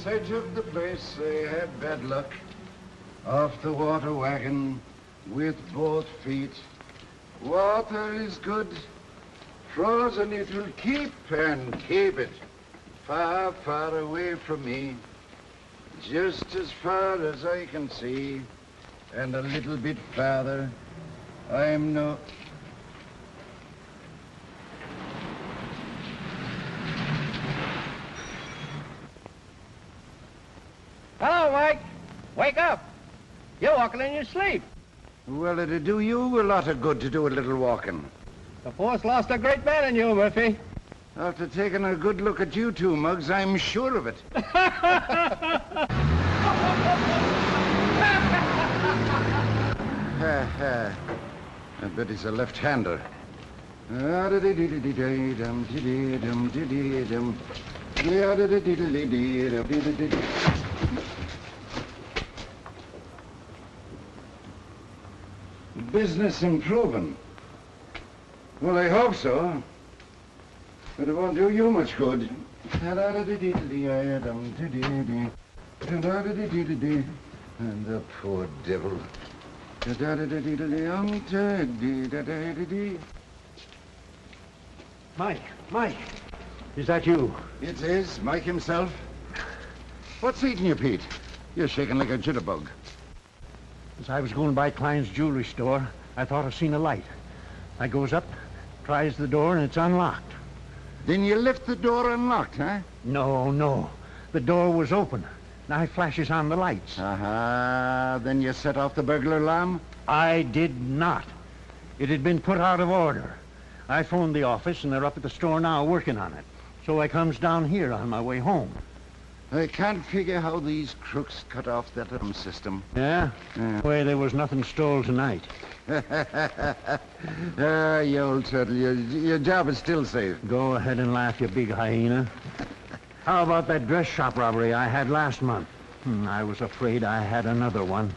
this edge of the place, I had bad luck. Off the water wagon with both feet. Water is good. Frozen it will keep and keep it far, far away from me. Just as far as I can see. And a little bit farther. I'm no... Hello, Mike. Wake up. You're walking in your sleep. Well, it'd do you a lot of good to do a little walking. The force lost a great man in you, Murphy. After taking a good look at you two, Muggs, I'm sure of it. I bet he's a left-hander. Business improving. Well, I hope so. But it won't do you much good. And the poor devil. Mike, is that you? It is, Mike himself. What's eating you, Pete? You're shaking like a jitterbug. As I was going by Klein's jewelry store, I thought I seen a light. I goes up, tries the door, and it's unlocked. Then you left the door unlocked, huh? No. The door was open. Now flashes on the lights. Then you set off the burglar alarm? I did not. It had been put out of order. I phoned the office, and they're up at the store now working on it. So I comes down here on my way home. I can't figure how these crooks cut off that alarm system. Yeah? Way there was nothing stole tonight. You old turtle, your job is still safe. Go ahead and laugh, you big hyena. How about that dress shop robbery I had last month? I was afraid I had another one.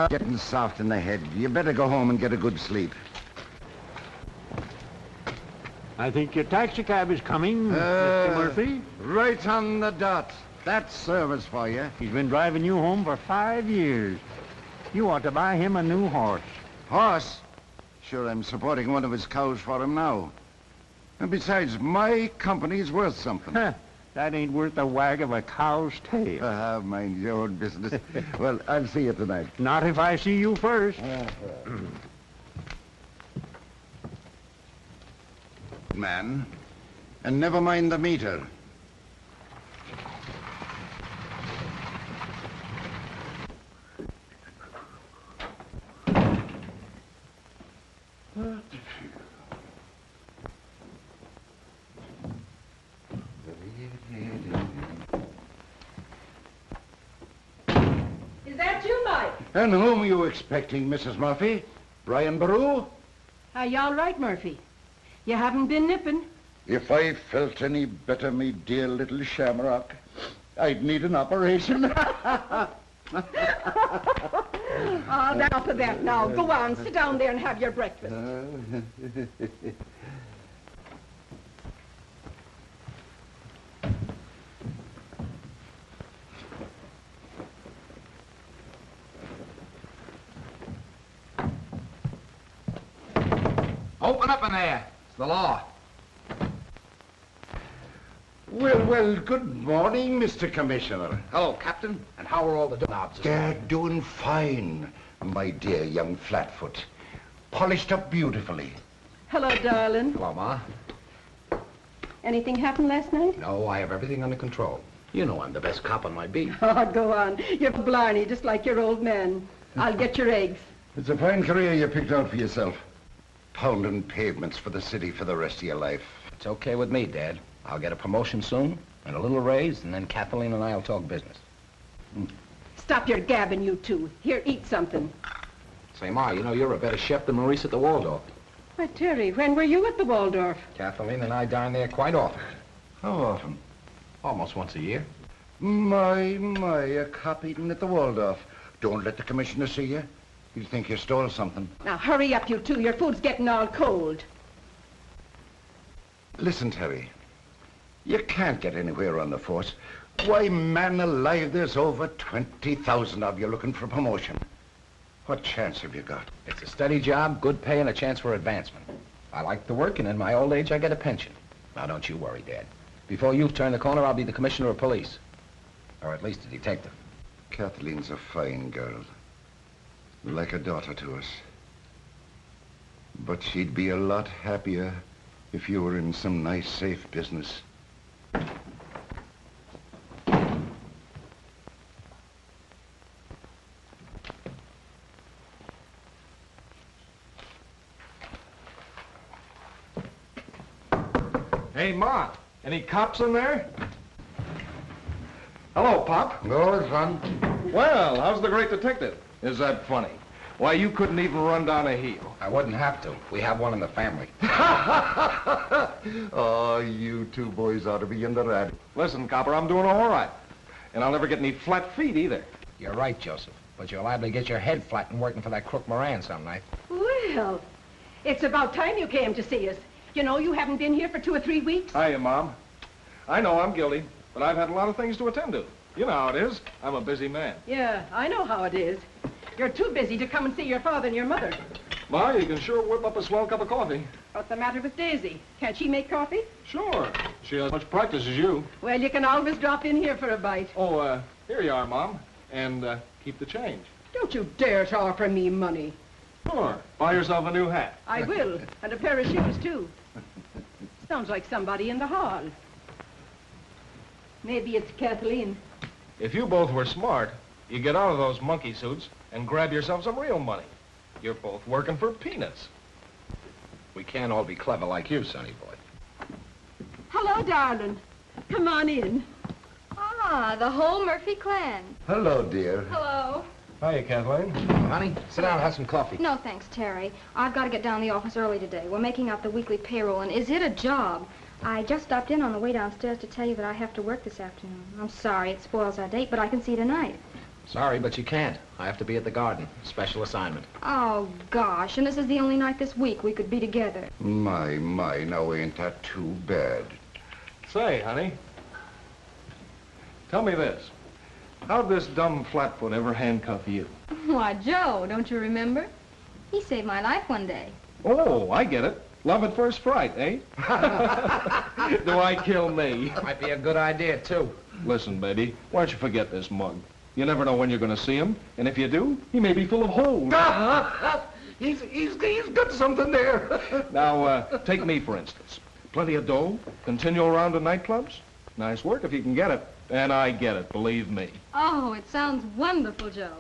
Getting soft in the head. You better go home and get a good sleep. I think your taxi cab is coming, Mr. Murphy. Right on the dot. That's service for you. He's been driving you home for 5 years. You ought to buy him a new horse. Horse? Sure, I'm supporting one of his cows for him now. And besides, my company's worth something. That ain't worth the wag of a cow's tail. Mind your own business. Well, I'll see you tonight. Not if I see you first. Man, and never mind the meter. Is that you, Mike? And whom are you expecting, Mrs. Murphy? Brian Baru? Are you all right, Murphy? You haven't been nipping? If I felt any better, me dear little shamrock, I'd need an operation. Oh, enough of that now. Go on, sit down there and have your breakfast. Open up in there. It's the law. Well, good morning, Mr. Commissioner. Hello, Captain. And how are all the knobs? They're doing fine, my dear young flatfoot. Polished up beautifully. Hello, darling. Hello, Ma. Anything happened last night? No, I have everything under control. You know I'm the best cop on my beat. Oh, go on. You're blarney, just like your old man. I'll get your eggs. It's a fine career you picked out for yourself. Pounding pavements for the city for the rest of your life. It's okay with me, Dad. I'll get a promotion soon, and a little raise, and then Kathleen and I'll talk business. Stop your gabbing, you two. Here, eat something. Say, Ma, you know you're a better chef than Maurice at the Waldorf. Why, Terry, when were you at the Waldorf? Kathleen and I dine there quite often. How often? Almost once a year. My, a cop eating at the Waldorf. Don't let the commissioner see you. He'll think you stole something. Now, hurry up, you two. Your food's getting all cold. Listen, Terry. You can't get anywhere on the force. Why, man alive, there's over 20,000 of you looking for promotion. What chance have you got? It's a steady job, good pay, and a chance for advancement. I like the work, and in my old age, I get a pension. Now, don't you worry, Dad. Before you turn the corner, I'll be the commissioner of police. Or at least a detective. Kathleen's a fine girl. Like a daughter to us. But she'd be a lot happier if you were in some nice, safe business. Hey, Ma, any cops in there? Hello, Pop. No, son. Well, how's the great detective? Is that funny? Why, you couldn't even run down a heel. I wouldn't have to. We have one in the family. Oh, you two boys ought to be in the rat. Listen, Copper, I'm doing all right. And I'll never get any flat feet either. You're right, Joseph. But you're liable to get your head flattened working for that crook Moran some night. Well, it's about time you came to see us. You know, you haven't been here for 2 or 3 weeks. Hiya, Mom. I know I'm guilty, but I've had a lot of things to attend to. You know how it is. I'm a busy man. Yeah, I know how it is. You're too busy to come and see your father and your mother. Ma, you can sure whip up a swell cup of coffee. What's the matter with Daisy? Can't she make coffee? Sure. She has as much practice as you. Well, you can always drop in here for a bite. Oh, here you are, Mom. And keep the change. Don't you dare to offer me money. Sure. Buy yourself a new hat. I will, and a pair of shoes, too. Sounds like somebody in the hall. Maybe it's Kathleen. If you both were smart, you'd get out of those monkey suits and grab yourself some real money. You're both working for peanuts. We can't all be clever like you, sonny boy. Hello, darling. Come on in. Ah, the whole Murphy clan. Hello, dear. Hello. Hiya, Kathleen. Honey, sit down and have some coffee. No, thanks, Terry. I've got to get down to the office early today. We're making out the weekly payroll, and is it a job? I just stopped in on the way downstairs to tell you that I have to work this afternoon. I'm sorry it spoils our date, but I can see tonight. Sorry, but you can't. I have to be at the garden. Special assignment. Oh, gosh, and this is the only night this week we could be together. My, now ain't that too bad? Say, honey, tell me this. How'd this dumb flatfoot ever handcuff you? Why, Joe, don't you remember? He saved my life one day. Oh, I get it. Love at first fright, eh? Do I kill me? Might be a good idea, too. Listen, baby, why don't you forget this mug? You never know when you're going to see him, and if you do, he may be full of holes. He's got something there. Now, take me, for instance. Plenty of dough, continue around to nightclubs. Nice work if you can get it. And I get it, believe me. Oh, it sounds wonderful, Joe.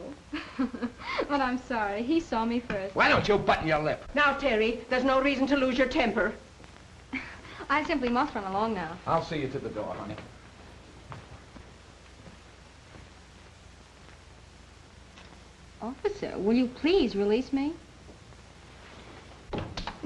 But I'm sorry, he saw me first. Why don't you button your lip? Now, Terry, there's no reason to lose your temper. I simply must run along now. I'll see you to the door, honey. Officer, will you please release me?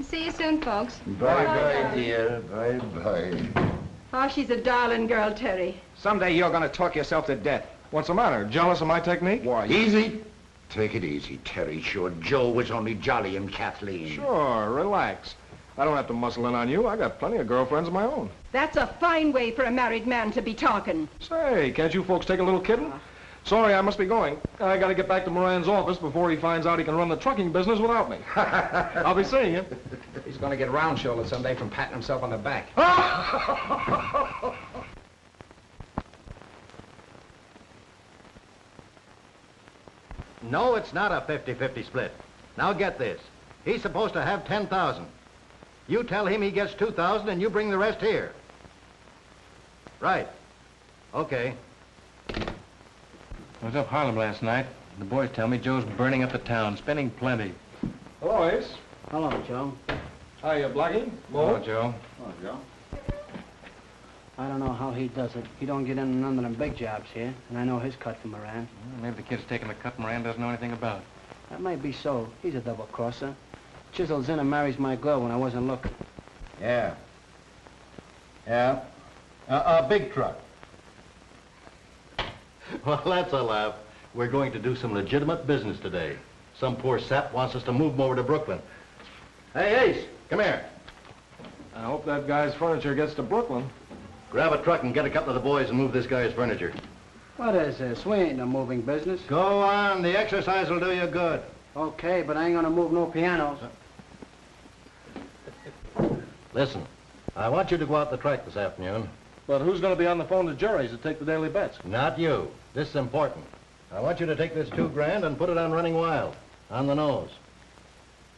See you soon, folks. Bye-bye, dear. Bye-bye. Oh, she's a darling girl, Terry. Someday you're going to talk yourself to death. What's the matter? Jealous of my technique? Why? Easy. Take it easy, Terry. Sure, Joe was only jollying Kathleen. Sure, relax. I don't have to muscle in on you. I got plenty of girlfriends of my own. That's a fine way for a married man to be talking. Say, can't you folks take a little kidding? Sorry, I must be going. I gotta get back to Moran's office before he finds out he can run the trucking business without me. I'll be seeing you. He's going to get round-shouldered someday from patting himself on the back. No, it's not a 50-50 split. Now get this. He's supposed to have 10,000. You tell him he gets 2,000 and you bring the rest here. Right. Okay. I was up Harlem last night. The boys tell me Joe's burning up the town, spending plenty. Hello, Ace. Hello, Joe. Hiya, Blackie. Hello, Mo. Joe. Hello, Joe. I don't know how he does it. He don't get in none of them big jobs here, and I know his cut from Moran. Well, maybe the kid's taking the cut Moran doesn't know anything about. That might be so. He's a double-crosser. Chisels in and marries my girl when I wasn't looking. Yeah. Yeah. A big truck. Well, that's a laugh. We're going to do some legitimate business today. Some poor sap wants us to move him over to Brooklyn. Hey, Ace, come here. I hope that guy's furniture gets to Brooklyn. Grab a truck and get a couple of the boys and move this guy's furniture. What is this? We ain't no moving business. Go on. The exercise will do you good. Okay, but I ain't gonna move no pianos. Listen, I want you to go out the track this afternoon. But who's going to be on the phone to Jerry's to take the daily bets? Not you. This is important. I want you to take this $2,000 and put it on Running Wild. On the nose.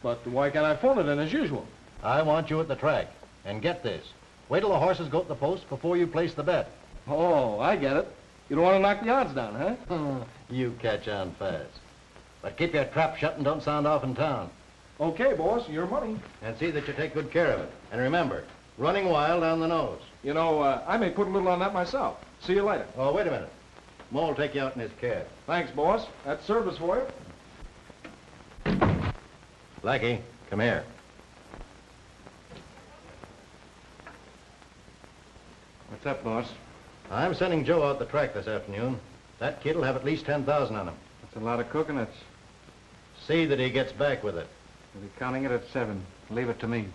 But why can't I phone it in as usual? I want you at the track. And get this. Wait till the horses go to the post before you place the bet. Oh, I get it. You don't want to knock the odds down, huh? You catch on fast. But keep your trap shut and don't sound off in town. Okay, boss, your money. And see that you take good care of it. And remember, Running Wild on the nose. You know, I may put a little on that myself. See you later. Oh, wait a minute. Mo will take you out in his cab. Thanks, boss. That's service for you. Blackie, come here. What's up, boss? I'm sending Joe out the track this afternoon. That kid will have at least 10,000 on him. That's a lot of coconuts. See that he gets back with it. We'll be counting it at 7. Leave it to me.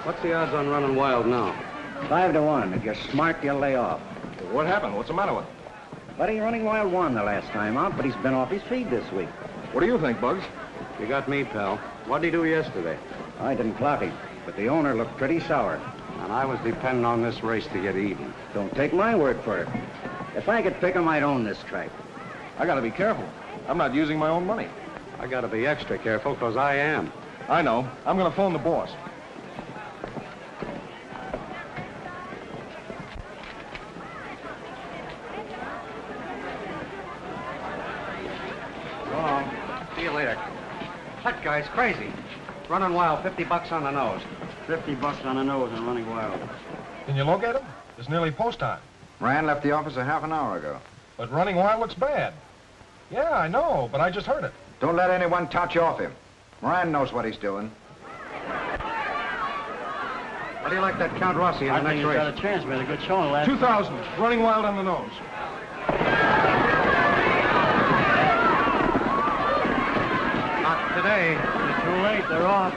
What's the odds on Running Wild now? 5 to 1. If you're smart, you'll lay off. What happened? What's the matter with him? Buddy, Running Wild won the last time out, but he's been off his feed this week. What do you think, Bugs? You got me, pal. What'd he do yesterday? I didn't clout him, but the owner looked pretty sour. And I was depending on this race to get even. Don't take my word for it. If I could pick him, I'd own this track. I gotta be careful. I'm not using my own money. I gotta be extra careful, because I am. I know. I'm gonna phone the boss. See you later. That guy's crazy. Running Wild, $50 on the nose. $50 on the nose and Running Wild. Can you locate him? It's nearly post time. Moran left the office a half an hour ago. But Running Wild looks bad. Yeah, I know, but I just heard it. Don't let anyone touch you off him. Moran knows what he's doing. How do you like that Count Rossi in the next race? got a chance. Made a good showing last 2,000. Running Wild on the nose. Not today. It's too late. They're off.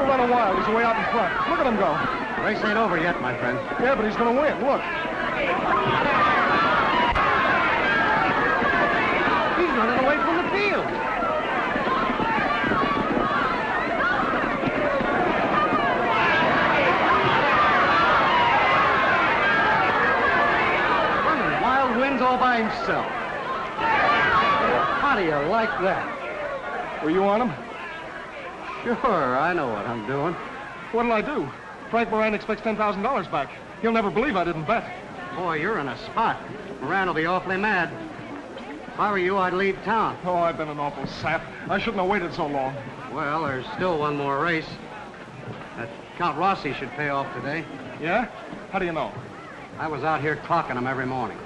Running Wild. He's way out in front. Look at him go. Race ain't over yet, my friend. Yeah, but he's going to win. Look. He's running away from the field. Running Wild wins all by himself. How do you like that? Were you on him? Sure, I know what I'm doing. What'll I do? Frank Moran expects $10,000 back. He'll never believe I didn't bet. Boy, you're in a spot. Moran will be awfully mad. If I were you, I'd leave town. Oh, I've been an awful sap. I shouldn't have waited so long. Well, there's still one more race. That Count Rossi should pay off today. Yeah? How do you know? I was out here clocking him every morning.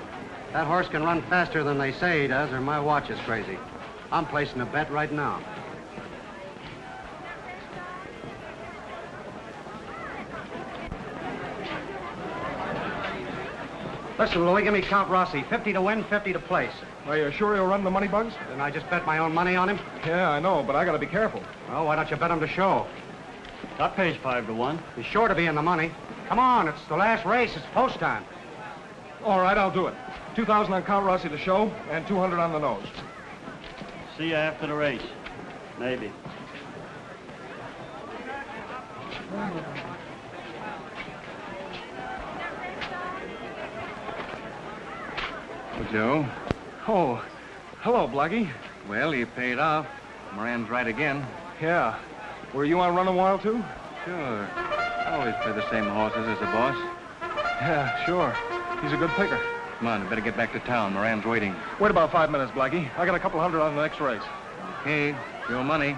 That horse can run faster than they say he does, or my watch is crazy. I'm placing a bet right now. Listen, Louis, give me Count Rossi. 50 to win, 50 to place. Are you sure he'll run the money, Bugs? Didn't I just bet my own money on him? Yeah, I know, but I gotta be careful. Well, why don't you bet him to show? That pays 5 to 1. He's sure to be in the money. Come on, it's the last race. It's post time. All right, I'll do it. 2,000 on Count Rossi to show, and 200 on the nose. See you after the race. Maybe. Joe? Oh, hello, Blackie. Well, you paid off. Moran's right again. Yeah. Were you on Running Wild, too? Sure. Always play the same horses as the boss. Yeah, sure. He's a good picker. Come on, we better get back to town. Moran's waiting. Wait about 5 minutes, Blackie. I got a couple hundred on the next race. Okay, your money.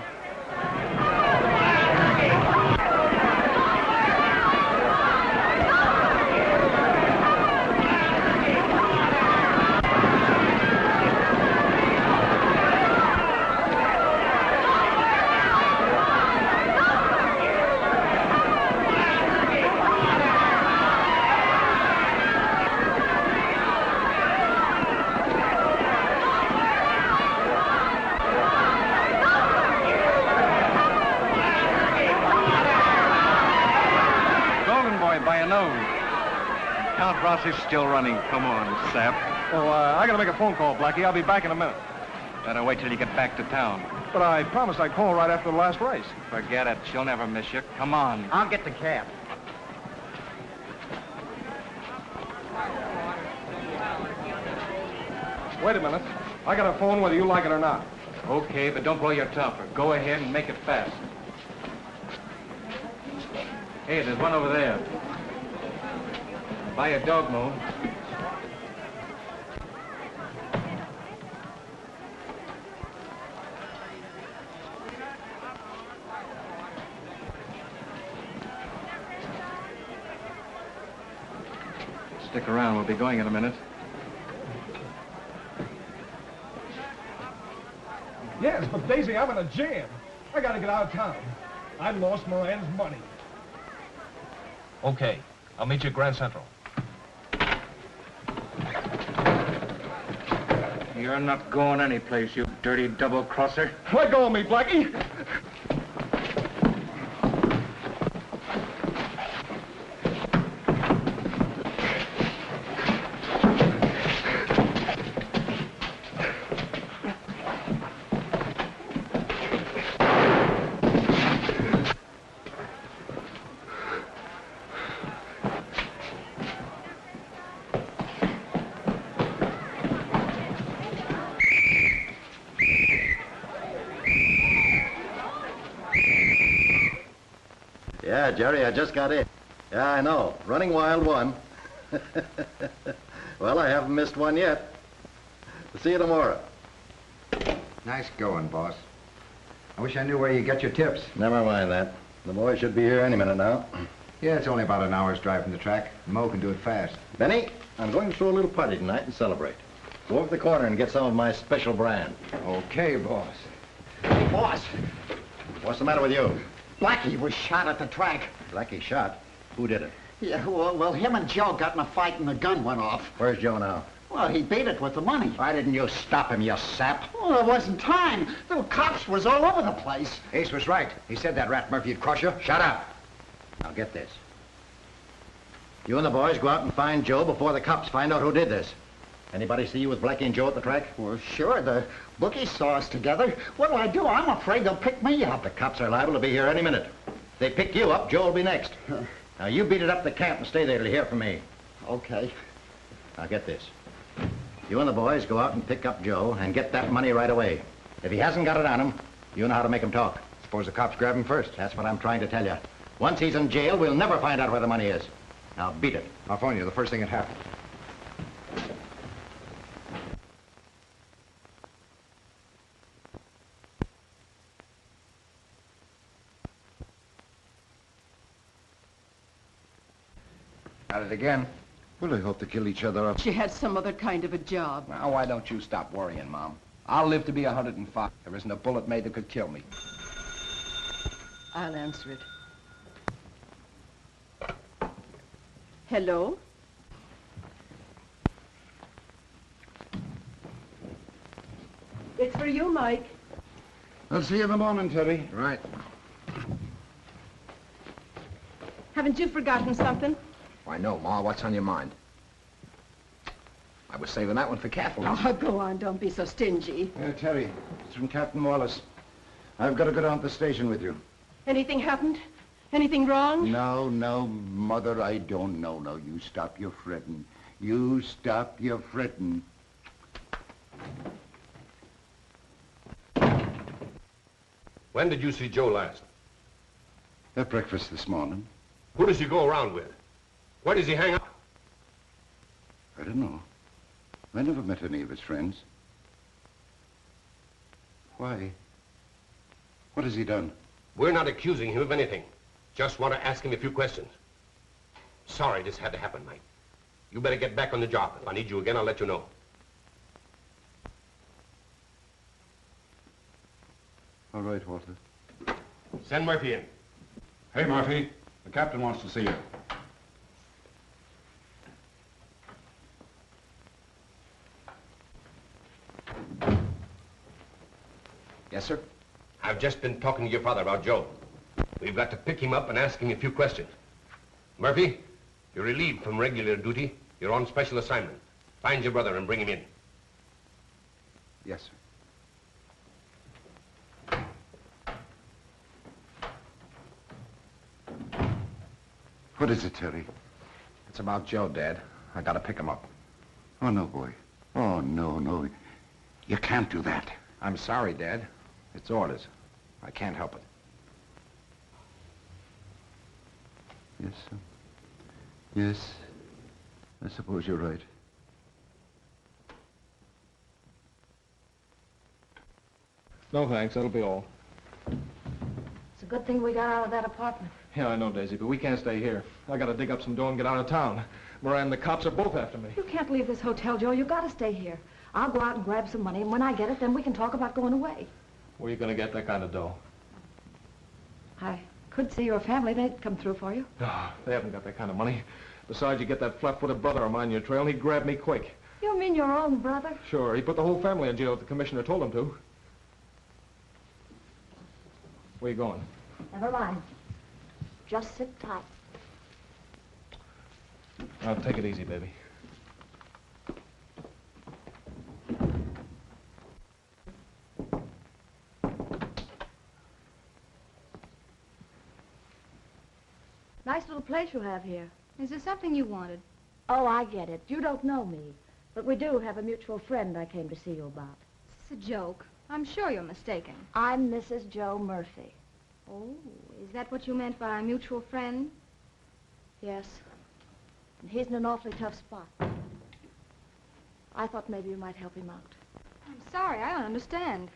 By a nose. Count Rossi's still running. Come on, sap. Well, I gotta make a phone call, Blackie. I'll be back in a minute. Better wait till you get back to town. But I promised I'd call right after the last race. Forget it. She'll never miss you. Come on. I'll get the cab. Wait a minute. I got a phone whether you like it or not. Okay, but don't blow your topper. Go ahead and make it fast. Hey, there's one over there. Buy a dog mo. Stick around. We'll be going in a minute. Yes, but Daisy, I'm in a jam. I gotta get out of town. I lost Moran's money. Okay, I'll meet you at Grand Central. You're not going anyplace, you dirty double-crosser. Let go of me, Blackie. Yeah, Jerry, I just got in. Yeah, I know. Running Wild won. Well, I haven't missed one yet. See you tomorrow. Nice going, boss. I wish I knew where you get your tips. Never mind that. The boys should be here any minute now. Yeah, it's only about an hour's drive from the track. Mo can do it fast. Benny, I'm going to throw a little party tonight and celebrate. Go over to the corner and get some of my special brand. Okay, boss. Hey, boss, What's the matter with you? Blackie was shot at the track. Blackie shot? Who did it? Yeah, well, him and Joe got in a fight and the gun went off. Where's Joe now? Well, he beat it with the money. Why didn't you stop him, you sap? Well, there wasn't time. The cops was all over the place. Ace was right. He said that Rat Murphy'd crush you. Shut up. Now get this. You and the boys go out and find Joe before the cops find out who did this. Anybody see you with Blackie and Joe at the track? Well, sure, the bookies saw us together. What'll I do? I'm afraid they'll pick me up. The cops are liable to be here any minute. If they pick you up, Joe will be next. Now, you beat it up the camp and stay there till you hear from me. Okay. Now, get this. You and the boys go out and pick up Joe and get that money right away. If he hasn't got it on him, you know how to make him talk. Suppose the cops grab him first. That's what I'm trying to tell you. Once he's in jail, we'll never find out where the money is. Now, beat it. I'll phone you the first thing that happens. At it again. Well, I hope to kill each other up. She had some other kind of a job. Now, why don't you stop worrying, Mom? I'll live to be 105. There isn't a bullet made that could kill me. I'll answer it. Hello? It's for you, Mike. I'll see you in the morning, Terry. Right. Haven't you forgotten something? Why, no, Ma. What's on your mind? I was saving that one for Kathleen. Oh, go on. Don't be so stingy. Terry, it's from Captain Wallace. I've got to go down to the station with you. Anything happened? Anything wrong? No, Mother, I don't know. No, you stop your fretting. You stop your fretting. When did you see Joe last? At breakfast this morning. Who does he go around with? Where does he hang out? I don't know. I never met any of his friends. Why? What has he done? We're not accusing him of anything. Just want to ask him a few questions. Sorry this had to happen, Mike. You better get back on the job. If I need you again, I'll let you know. All right, Walter. Send Murphy in. Hey, Murphy. The captain wants to see you. Yes, sir? I've just been talking to your father about Joe. We've got to pick him up and ask him a few questions. Murphy, you're relieved from regular duty. You're on special assignment. Find your brother and bring him in. Yes, sir. What is it, Terry? It's about Joe, Dad. I gotta pick him up. Oh, no, boy. Oh, no. You can't do that. I'm sorry, Dad. It's orders. I can't help it. Yes, sir. Yes. I suppose you're right. No, thanks. That'll be all. It's a good thing we got out of that apartment. Yeah, I know, Daisy, but we can't stay here. I gotta dig up some dough and get out of town. Moran and the cops are both after me. You can't leave this hotel, Joe. You gotta stay here. I'll go out and grab some money, and when I get it, then we can talk about going away. Where are you gonna get that kind of dough? I could see your family. They'd come through for you. No, they haven't got that kind of money. Besides, you get that flat-footed brother of mine in your trail, and he'd grab me quick. You mean your own brother? Sure, he put the whole family in jail if the commissioner told him to. Where you going? Never mind. Just sit tight. Now, take it easy, baby. Nice little place you have here. Is there something you wanted? Oh, I get it. You don't know me. But we do have a mutual friend I came to see you about. It's a joke. I'm sure you're mistaken. I'm Mrs. Joe Murphy. Oh, is that what you meant by a mutual friend? Yes. And he's in an awfully tough spot. I thought maybe you might help him out. I'm sorry, I don't understand.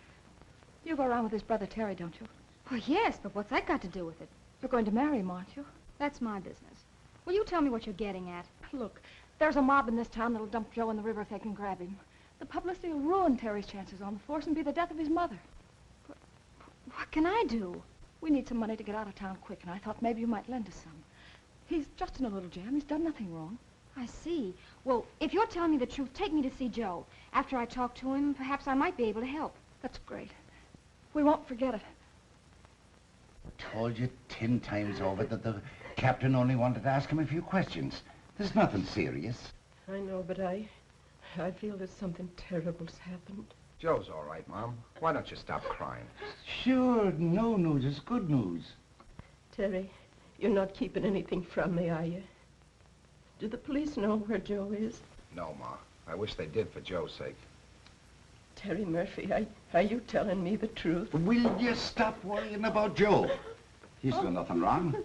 You go around with his brother Terry, don't you? Well, yes, but what's that got to do with it? You're going to marry him, aren't you? That's my business. Will you tell me what you're getting at? Look, there's a mob in this town that'll dump Joe in the river if they can grab him. The publicity will ruin Terry's chances on the force and be the death of his mother. What can I do? We need some money to get out of town quick, and I thought maybe you might lend us some. He's just in a little jam. He's done nothing wrong. I see. Well, if you're telling me the truth, take me to see Joe. After I talk to him, perhaps I might be able to help. That's great. We won't forget it. I told you 10 times over that the captain only wanted to ask him a few questions. There's nothing serious. I know, but I feel that something terrible's happened. Joe's all right, Mom. Why don't you stop crying? Sure, no news is good news. Terry, you're not keeping anything from me, are you? Do the police know where Joe is? No, Ma. I wish they did for Joe's sake. Terry Murphy, are you telling me the truth? Will you stop worrying about Joe? He's done nothing wrong.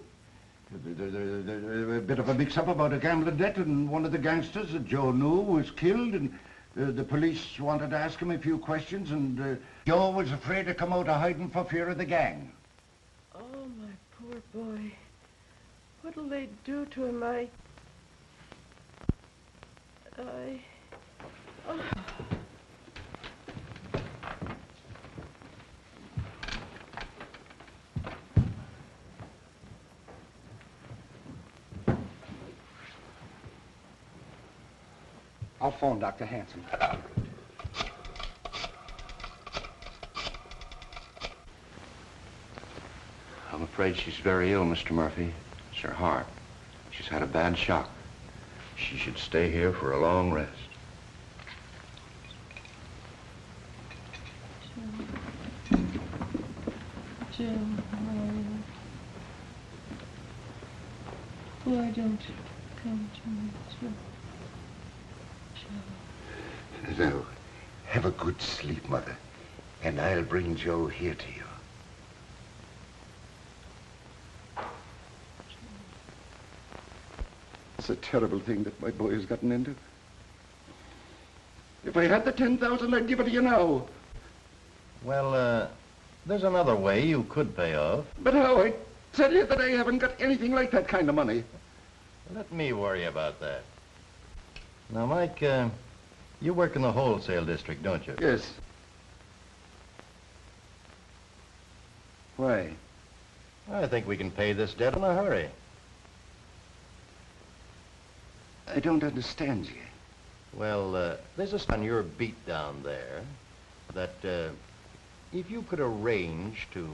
A bit of a mix-up about a gambling debt, and one of the gangsters that Joe knew was killed, and the police wanted to ask him a few questions, and Joe was afraid to come out of hiding for fear of the gang. Oh, my poor boy. What'll they do to him? Oh. I'll phone Dr. Hanson. I'm afraid she's very ill, Mr. Murphy. It's her heart. She's had a bad shock. She should stay here for a long rest. Joe, why don't you come to me, Joe? Now, have a good sleep, Mother, and I'll bring Joe here to you. It's a terrible thing that my boy has gotten into. If I had the 10,000, I'd give it to you now. Well, there's another way you could pay off. But how? I tell you that I haven't got anything like that kind of money. Let me worry about that. Now, Mike, you work in the wholesale district, don't you? Yes. Why? I think we can pay this debt in a hurry. I don't understand you. Well, there's a on your beat down there that if you could arrange to...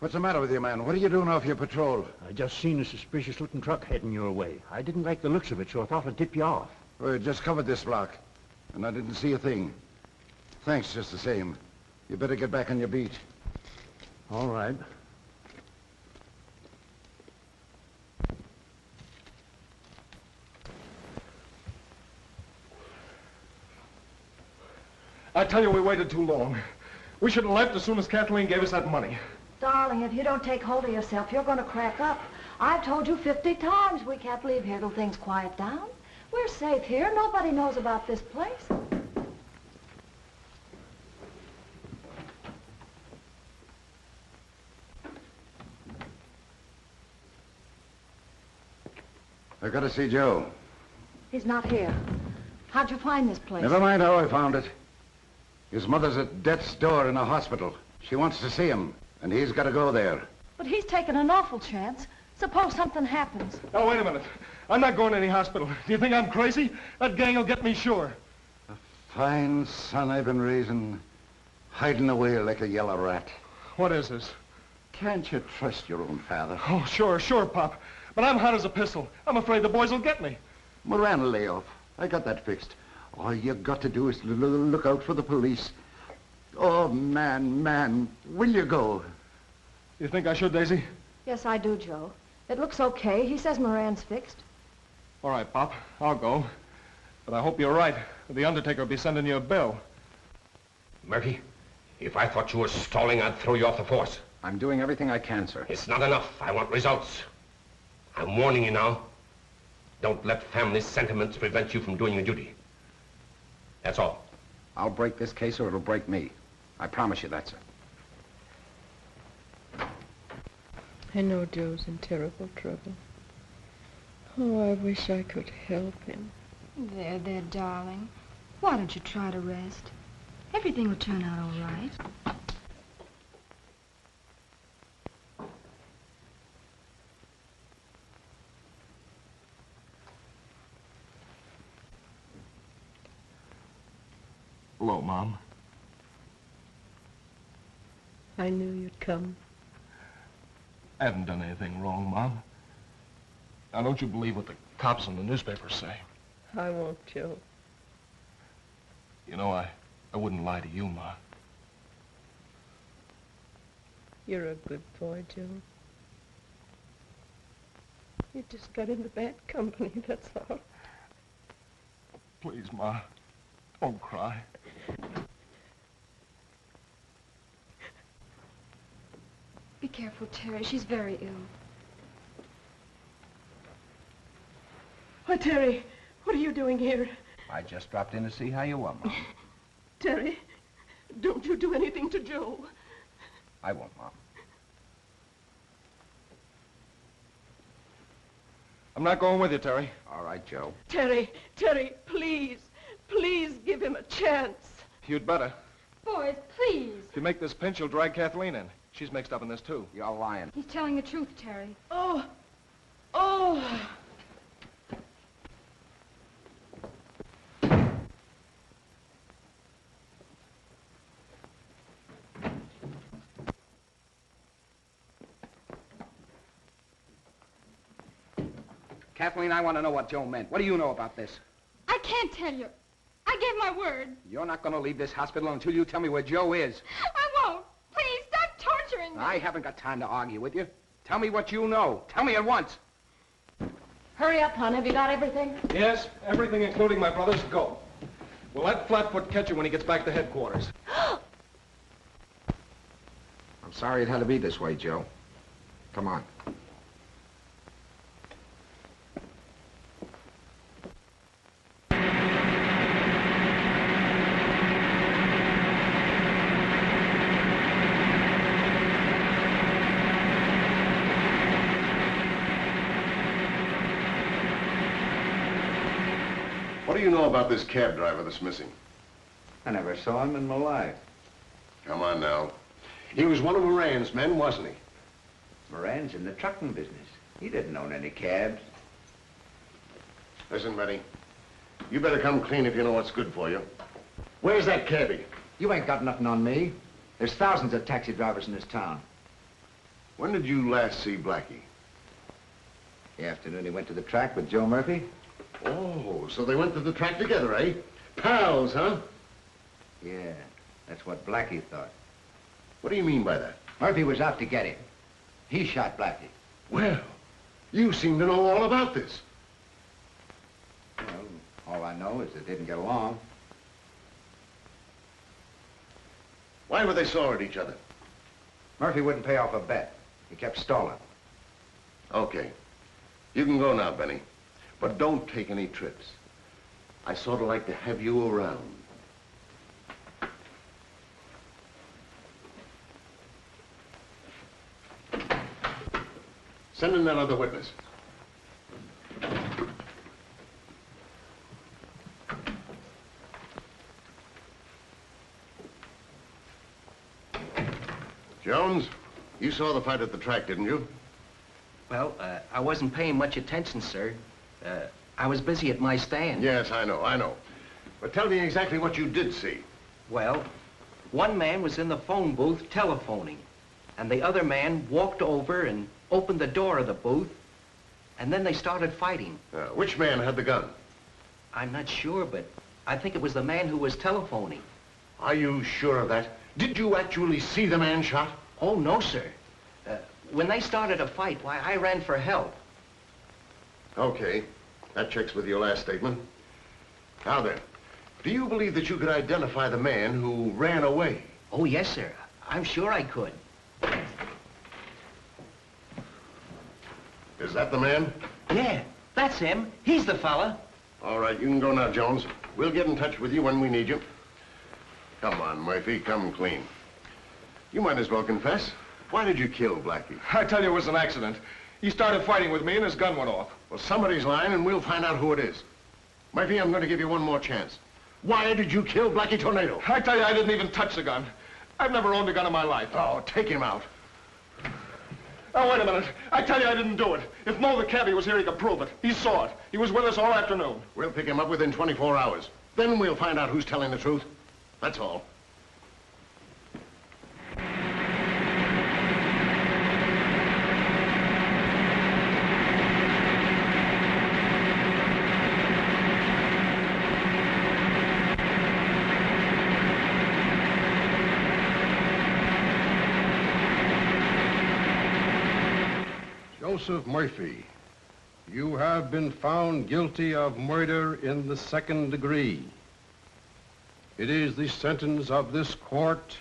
What's the matter with you, man? What are you doing off your patrol? I just seen a suspicious-looking truck heading your way. I didn't like the looks of it, so I thought I'd tip you off. Well, it just covered this block, and I didn't see a thing. Thanks just the same. You better get back on your beat. All right. I tell you, we waited too long. We should have left as soon as Kathleen gave us that money. Darling, if you don't take hold of yourself, you're going to crack up. I've told you 50 times we can't leave here till things quiet down. We're safe here. Nobody knows about this place. I gotta see Joe. He's not here. How'd you find this place? Never mind how I found it. His mother's at death's door in a hospital. She wants to see him, and he's got to go there. But he's taken an awful chance. Suppose something happens. Oh, wait a minute. I'm not going to any hospital. Do you think I'm crazy? That gang will get me sure. A fine son I've been raising, hiding away like a yellow rat. What is this? Can't you trust your own father? Oh, sure, Pop. But I'm hot as a pistol. I'm afraid the boys will get me. Moran will lay off. I got that fixed. All you got to do is look out for the police. Oh, man, will you go? You think I should, Daisy? Yes, I do, Joe. It looks okay. He says Moran's fixed. All right, Pop. I'll go. But I hope you're right. The undertaker will be sending you a bill. Murphy, if I thought you were stalling, I'd throw you off the force. I'm doing everything I can, sir. It's not enough. I want results. I'm warning you now. Don't let family sentiments prevent you from doing your duty. That's all. I'll break this case or it'll break me. I promise you that, sir. I know Joe's in terrible trouble. Oh, I wish I could help him. There, darling. Why don't you try to rest? Everything will turn out all right. Hello, Mom. I knew you'd come. I haven't done anything wrong, Mom. Now, don't you believe what the cops in the newspapers say. I won't, Joe. You know, I wouldn't lie to you, Ma. You're a good boy, Joe. You just got into bad company, that's all. Please, Ma, don't cry. Be careful, Terry. She's very ill. Why, Terry, what are you doing here? I just dropped in to see how you were, Mom. Terry, don't you do anything to Joe. I won't, Mom. I'm not going with you, Terry. All right, Joe. Terry, please, please give him a chance. You'd better. Boys, please. If you make this pinch, you'll drag Kathleen in. She's mixed up in this, too. You're lying. He's telling the truth, Terry. Oh. Kathleen, I want to know what Joe meant. What do you know about this? I can't tell you. I gave my word. You're not going to leave this hospital until you tell me where Joe is. I won't. Please, stop torturing me. I haven't got time to argue with you. Tell me what you know. Tell me at once. Hurry up, hon. Have you got everything? Yes, everything, including my brother's go. We'll let Flatfoot catch you when he gets back to headquarters. I'm sorry it had to be this way, Joe. Come on. What do you know about this cab driver that's missing? I never saw him in my life. Come on now. He was one of Moran's men, wasn't he? Moran's in the trucking business. He didn't own any cabs. Listen, Betty. You better come clean if you know what's good for you. Where's that cabbie? You ain't got nothing on me. There's thousands of taxi drivers in this town. When did you last see Blackie? The afternoon he went to the track with Joe Murphy. Oh, so they went to the track together, eh? Pals, huh? Yeah, that's what Blackie thought. What do you mean by that? Murphy was out to get him. He shot Blackie. Well, you seem to know all about this. Well, all I know is they didn't get along. Why were they sore at each other? Murphy wouldn't pay off a bet. He kept stalling. Okay. You can go now, Benny. But don't take any trips. I sort of like to have you around. Send in that other witness. Jones, you saw the fight at the track, didn't you? Well, I wasn't paying much attention, sir. I was busy at my stand. Yes, I know. But tell me exactly what you did see. Well, one man was in the phone booth telephoning, and the other man walked over and opened the door of the booth, and then they started fighting. Which man had the gun? I'm not sure, but I think it was the man who was telephoning. Are you sure of that? Did you actually see the man shot? Oh, no, sir. When they started a fight, why, I ran for help. Okay. That checks with your last statement. Now then, do you believe that you could identify the man who ran away? Oh, yes, sir. I'm sure I could. Is that the man? Yeah, that's him. He's the fella. All right, you can go now, Jones. We'll get in touch with you when we need you. Come on, Murphy, come clean. You might as well confess. Why did you kill Blackie? I tell you, it was an accident. He started fighting with me and his gun went off. Well, somebody's lying and we'll find out who it is. Murphy, I'm going to give you one more chance. Why did you kill Blackie Tornado? I tell you, I didn't even touch the gun. I've never owned a gun in my life. Oh, take him out. Oh, wait a minute. I tell you, I didn't do it. If Mo the cabbie was here, he could prove it. He saw it. He was with us all afternoon. We'll pick him up within 24 hours. Then we'll find out who's telling the truth. That's all. Joseph Murphy, you have been found guilty of murder in the 2nd degree. It is the sentence of this court.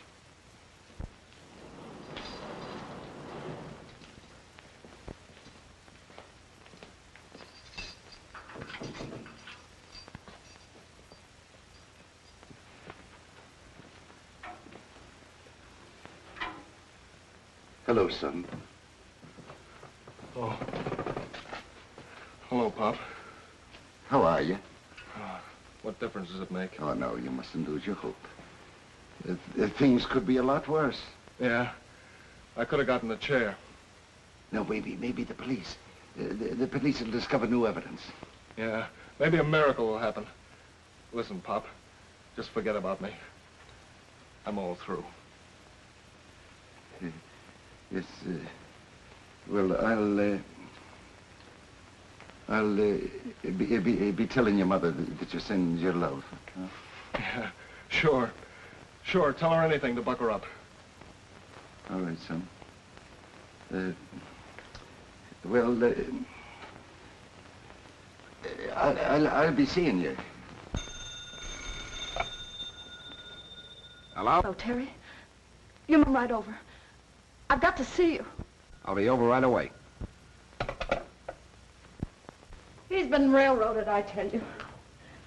Hello, son. Oh. Hello, Pop. How are you? What difference does it make? Oh, no, you mustn't lose your hope. Things could be a lot worse. Yeah. I could have gotten a chair. No, maybe the police. The police will discover new evidence. Yeah. Maybe a miracle will happen. Listen, Pop. Just forget about me. I'm all through. Yes, well, I'll be telling your mother that you send your love. Huh? Yeah, sure. Sure, tell her anything to buck her up. All right, son. I'll be seeing you. Hello? Oh, Terry. You come right over. I've got to see you. I'll be over right away. He's been railroaded, I tell you.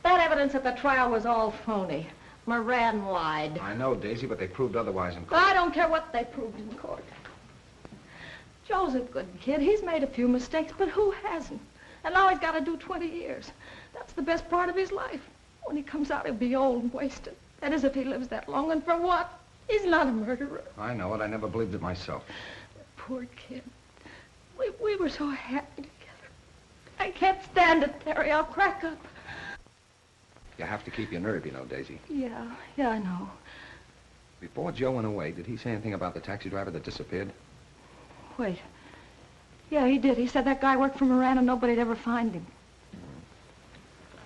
That evidence at the trial was all phony. Moran lied. I know, Daisy, but they proved otherwise in court. I don't care what they proved in court. Joe's a good kid. He's made a few mistakes, but who hasn't? And now he's got to do 20 years. That's the best part of his life. When he comes out, he'll be old and wasted. That is, if he lives that long. And for what? He's not a murderer. I know it. I never believed it myself. Poor kid. We were so happy together. I can't stand it, Terry. I'll crack up. You have to keep your nerve, you know, Daisy. Yeah, I know. Before Joe went away, did he say anything about the taxi driver that disappeared? Wait. Yeah, he did. He said that guy worked for Moran and nobody'd ever find him.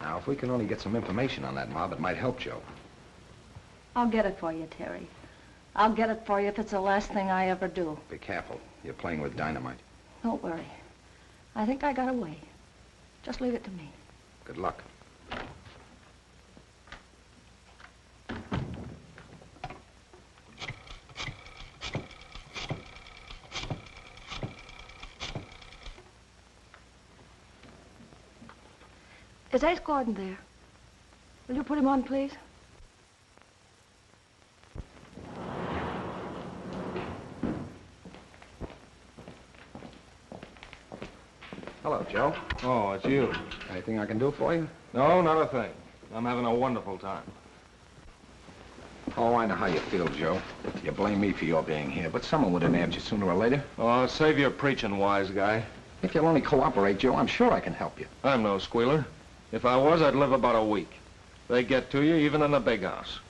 Now, if we can only get some information on that mob, it might help Joe. I'll get it for you, Terry. I'll get it for you if it's the last thing I ever do. Be careful. You're playing with dynamite. Don't worry. I think I got away. Just leave it to me. Good luck. Is Ace Gordon there? Will you put him on, please? Hello, Joe. Oh, it's you. Anything I can do for you? No, not a thing. I'm having a wonderful time. Oh, I know how you feel, Joe. You blame me for your being here, but someone would have nabbed you sooner or later. Oh, save your preaching, wise guy. If you'll only cooperate, Joe, I'm sure I can help you. I'm no squealer. If I was, I'd live about a week. They get to you even in the big house.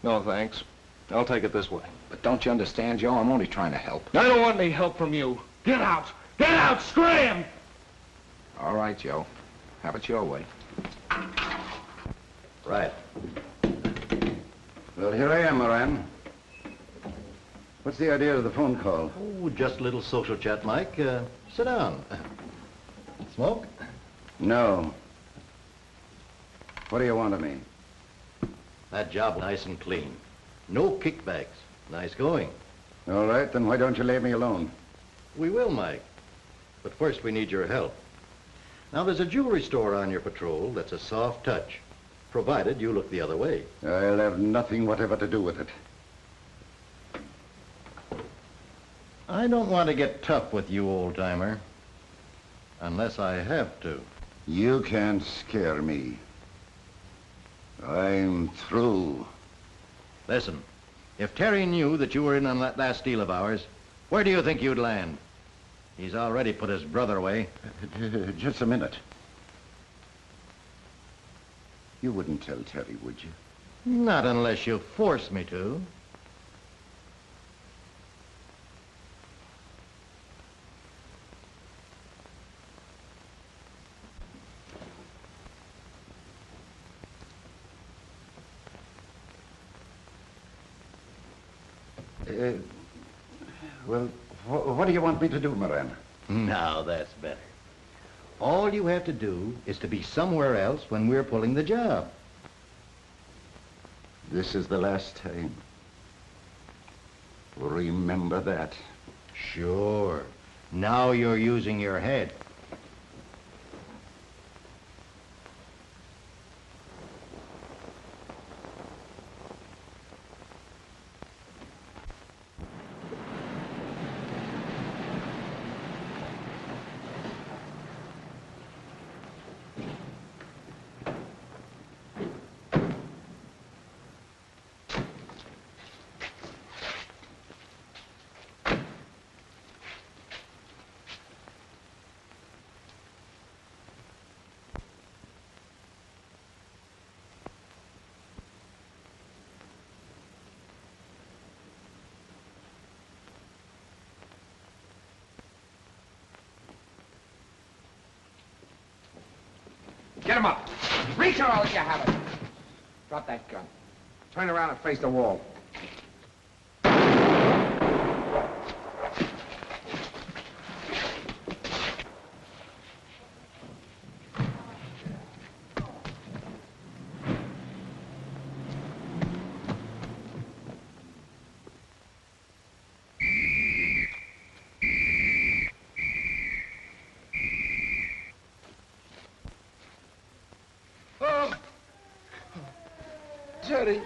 No, thanks. I'll take it this way. But don't you understand, Joe? I'm only trying to help. I don't want any help from you. Get out! Get out! Scram! All right, Joe. Have it your way. Right. Well, here I am, Moran. What's the idea of the phone call? Oh, just a little social chat, Mike. Sit down. Smoke? No. What do you want of me? That job nice and clean. No kickbacks. Nice going. All right, then why don't you leave me alone? We will, Mike. But first we need your help. Now, there's a jewelry store on your patrol that's a soft touch, provided you look the other way. I'll have nothing whatever to do with it. I don't want to get tough with you, old-timer. Unless I have to. You can't scare me. I'm through. Listen, if Terry knew that you were in on that last deal of ours, where do you think you'd land? He's already put his brother away. Just a minute. You wouldn't tell Terry, would you? Not unless you force me to. Well, what do you want me to do, Moran? Now that's better. All you have to do is to be somewhere else when we're pulling the job. This is the last time. Remember that. Sure. Now you're using your head. Get him up. Reach her, I'll let you have it. Drop that gun. Turn around and face the wall. Jerry.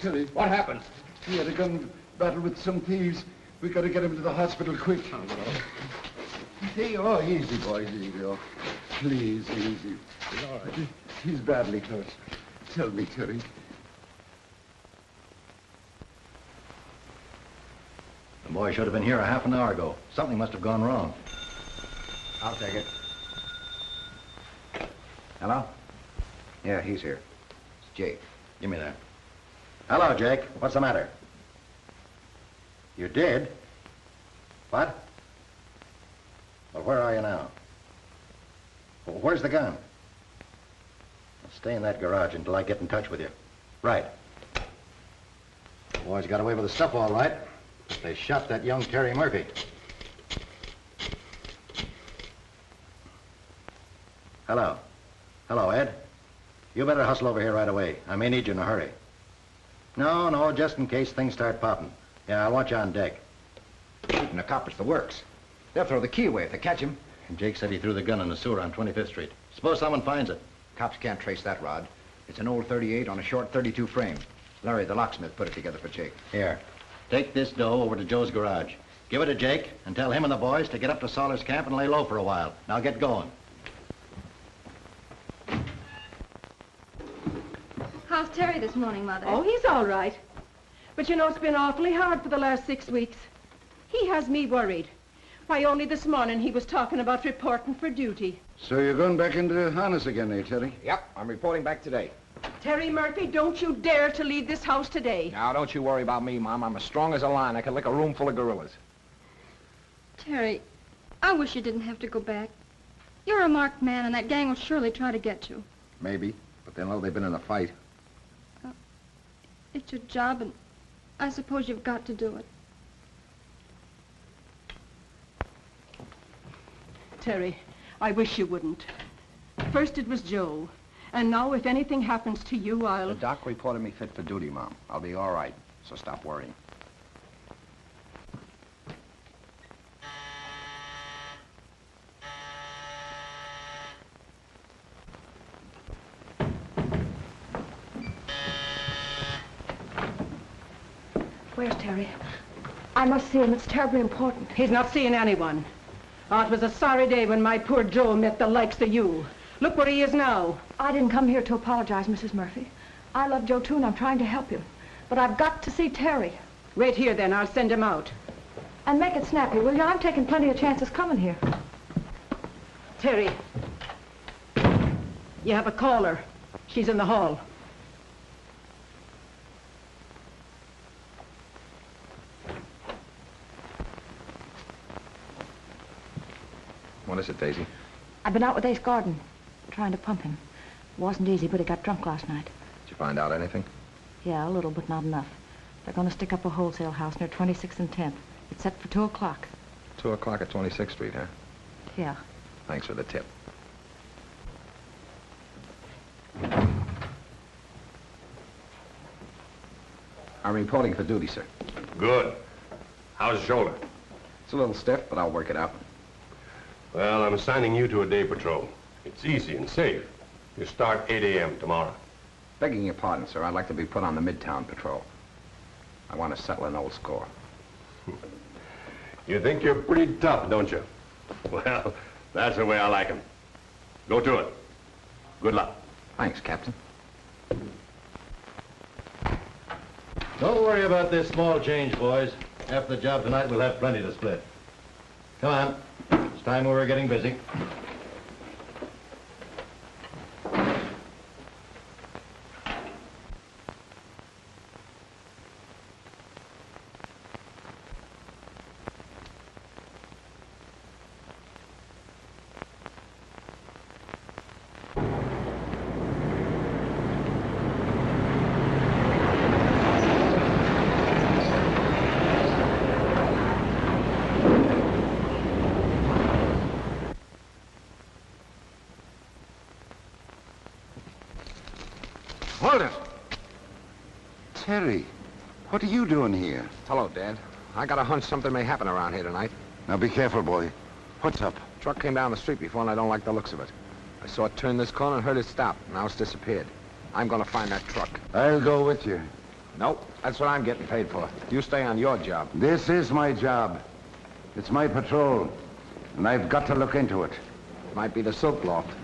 Terry. What happened? He had a gun battle with some thieves. We got to get him to the hospital quick. Hey, oh, easy, boys, easy. Oh, please, easy. All right. He's badly hurt. Tell me, Terry. The boy should have been here a half an hour ago. Something must have gone wrong. I'll take it. Hello? Yeah, he's here. It's Jake. Give me that. Hello, Jake. What's the matter? You did? What? Well, where are you now? Well, where's the gun? Well, stay in that garage until I get in touch with you. Right. The boys got away with the stuff all right. They shot that young Terry Murphy. Hello. Hello, Ed. You better hustle over here right away. I may need you in a hurry. No, just in case things start popping. Yeah, I want you on deck. Shooting a cop is the works. They'll throw the key away if they catch him. And Jake said he threw the gun in the sewer on 25th Street. Suppose someone finds it. Cops can't trace that rod. It's an old 38 on a short 32 frame. Larry, the locksmith, put it together for Jake. Here. Take this dough over to Joe's garage. Give it to Jake and tell him and the boys to get up to Sawyer's camp and lay low for a while. Now get going. How's Terry this morning, Mother? Oh, he's all right. But you know, it's been awfully hard for the last 6 weeks. He has me worried. Why, only this morning he was talking about reporting for duty. So you're going back into harness again, eh, Terry? Yep, I'm reporting back today. Terry Murphy, don't you dare to leave this house today. Now, don't you worry about me, Mom. I'm as strong as a lion. I can lick a room full of gorillas. Terry, I wish you didn't have to go back. You're a marked man, and that gang will surely try to get you. Maybe, but they'll know they've been in a fight. It's your job, and I suppose you've got to do it. Terry, I wish you wouldn't. First it was Joe, and now if anything happens to you, I'll... The doc reported me fit for duty, Mom. I'll be all right, so stop worrying. Where's Terry? I must see him. It's terribly important. He's not seeing anyone. Oh, it was a sorry day when my poor Joe met the likes of you. Look where he is now. I didn't come here to apologize, Mrs. Murphy. I love Joe, too, and I'm trying to help him. But I've got to see Terry. Wait here, then. I'll send him out. And make it snappy, will you? I'm taking plenty of chances coming here. Terry, you have a caller. She's in the hall. What is it, Daisy? I've been out with Ace Gordon, trying to pump him. It wasn't easy, but he got drunk last night. Did you find out anything? Yeah, a little, but not enough. They're going to stick up a wholesale house near 26th and 10th. It's set for 2 o'clock. 2 o'clock at 26th Street, huh? Yeah. Thanks for the tip. I'm reporting for duty, sir. Good. How's the shoulder? It's a little stiff, but I'll work it out. Well, I'm assigning you to a day patrol. It's easy and safe. You start 8 a.m. tomorrow. Begging your pardon, sir, I'd like to be put on the Midtown patrol. I want to settle an old score. You think you're pretty tough, don't you? Well, that's the way I like 'em. Go to it. Good luck. Thanks, Captain. Don't worry about this small change, boys. After the job tonight, we'll have plenty to split. Come on. It's time we were getting busy. Hold it! Terry, what are you doing here? Hello, Dad. I got a hunch something may happen around here tonight. Now be careful, boy. What's up? Truck came down the street before, and I don't like the looks of it. I saw it turn this corner and heard it stop. Now it's disappeared. I'm gonna find that truck. I'll go with you. Nope, that's what I'm getting paid for. You stay on your job. This is my job. It's my patrol, and I've got to look into it. Might be the silk loft.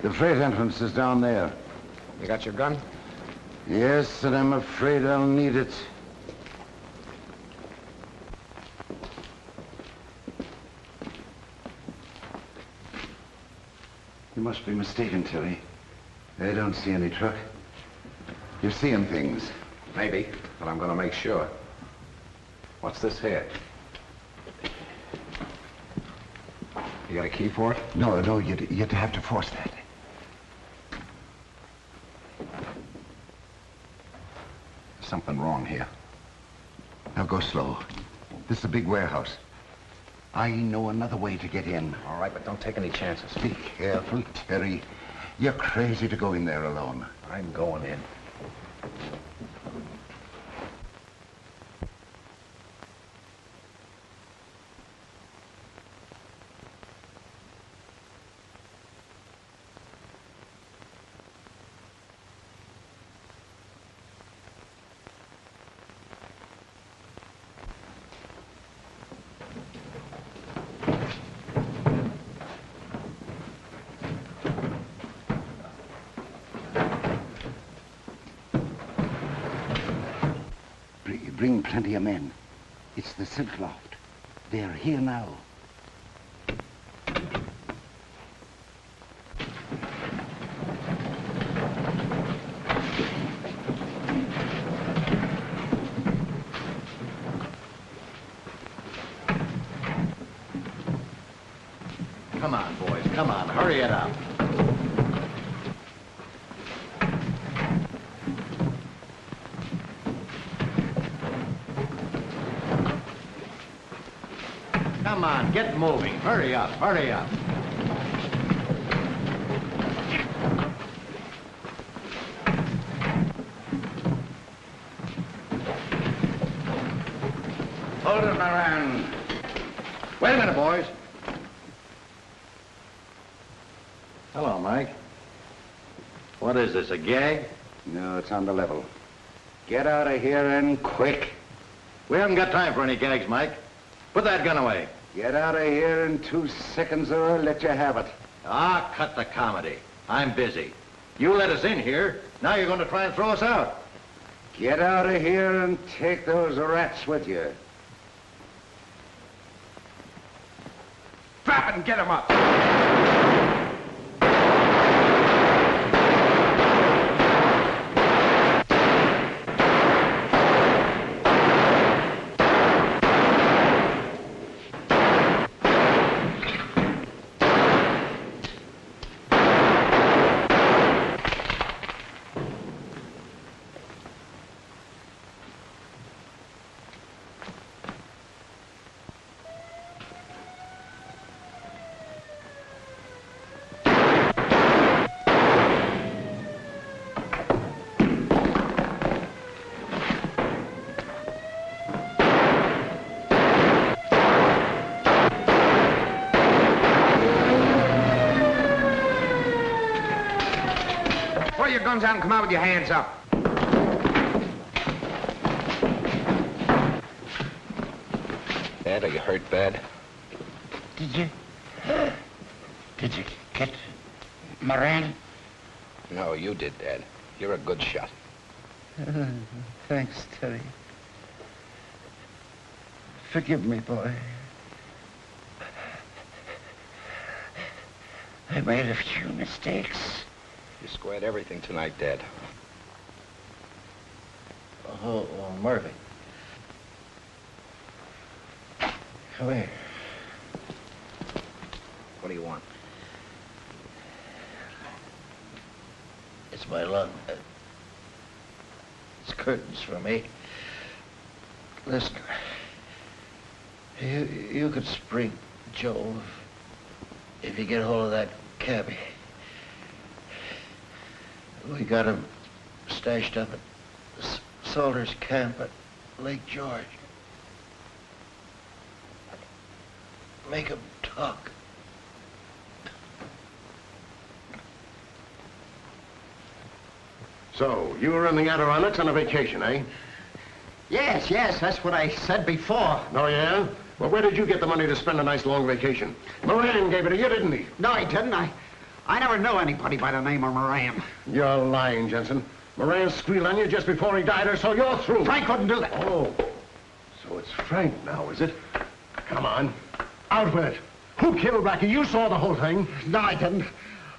The freight entrance is down there. You got your gun? Yes, and I'm afraid I'll need it. You must be mistaken, Terry. I don't see any truck. You're seeing things. Maybe, but I'm gonna make sure. What's this here? You got a key for it? No, you'd have to force that. There's something wrong here. Now go slow. This is a big warehouse. I know another way to get in. All right, but don't take any chances. Be careful, Terry. You're crazy to go in there alone. I'm going in. Bring plenty of men. It's the silk loft. They're here now. Come on, boys. Come on. Hurry it up. Come on, get moving. Hurry up, hurry up. Hold it, Moran. Wait a minute, boys. Hello, Mike. What is this, a gag? No, it's on the level. Get out of here and quick. We haven't got time for any gags, Mike. Put that gun away. Get out of here in 2 seconds or I'll let you have it. Ah, cut the comedy. I'm busy. You let us in here. Now you're going to try and throw us out. Get out of here and take those rats with you. Drop it and get him up. guns out and come out with your hands up. Dad, are you hurt bad? Did you get Moran? No, you did, Dad. You're a good shot. Thanks, Teddy. Forgive me, boy. I made a few mistakes. You squared everything tonight, Dad. Oh, Murphy. Come here. What do you want? It's my lung. It's curtains for me. Listen, you could spring Joe if you get hold of that cabbie. We got him stashed up at Salter's camp at Lake George. Make him talk. So, you were in the Adirondacks on a vacation, eh? Yes, that's what I said before. Oh, yeah? Well, where did you get the money to spend a nice long vacation? Moran gave it to you, didn't he? No, he didn't. I never knew anybody by the name of Moran. You're lying, Jensen. Moran squealed on you just before he died, or so you're through. Frank wouldn't do that. Oh, so it's Frank now, is it? Come on. Out with it. Who killed Blackie? You saw the whole thing. No, I didn't.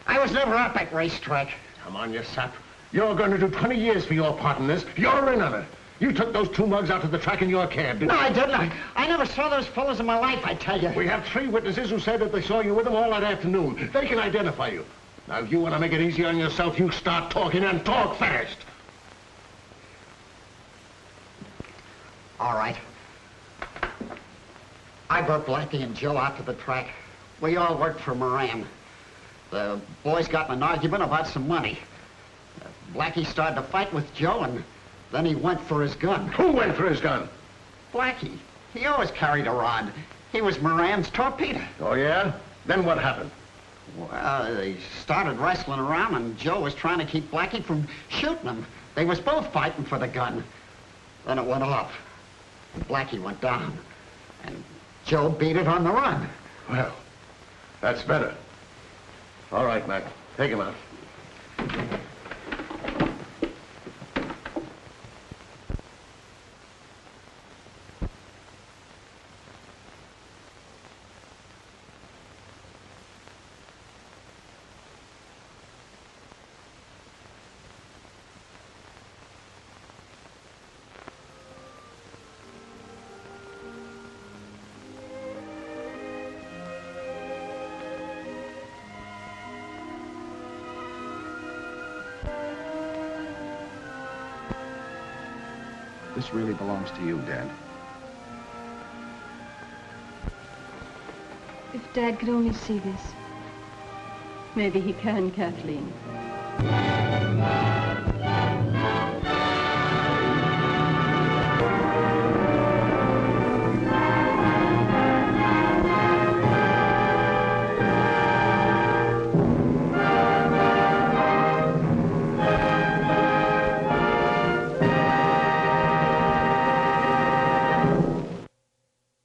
I was never at that racetrack. Come on, you sap. You're going to do 20 years for your part in this. You're in on it. You took those 2 mugs out to the track in your cab, didn't you? No, I didn't. I never saw those fellas in my life, I tell you. We have 3 witnesses who said that they saw you with them all that afternoon. They can identify you. Now, if you want to make it easy on yourself, you start talking and talk fast. All right. I brought Blackie and Joe out to the track. We all worked for Moran. The boys got in an argument about some money. Blackie started to fight with Joe, and then he went for his gun. Who went for his gun? Blackie. He always carried a rod. He was Moran's torpedo. Oh, yeah? Then what happened? Well, they started wrestling around, and Joe was trying to keep Blackie from shooting him. They was both fighting for the gun. Then it went off. Blackie went down, and Joe beat it on the run. Well, that's better. All right, Mac. Take him out. This really belongs to you, Dad. If Dad could only see this. Maybe he can, Kathleen.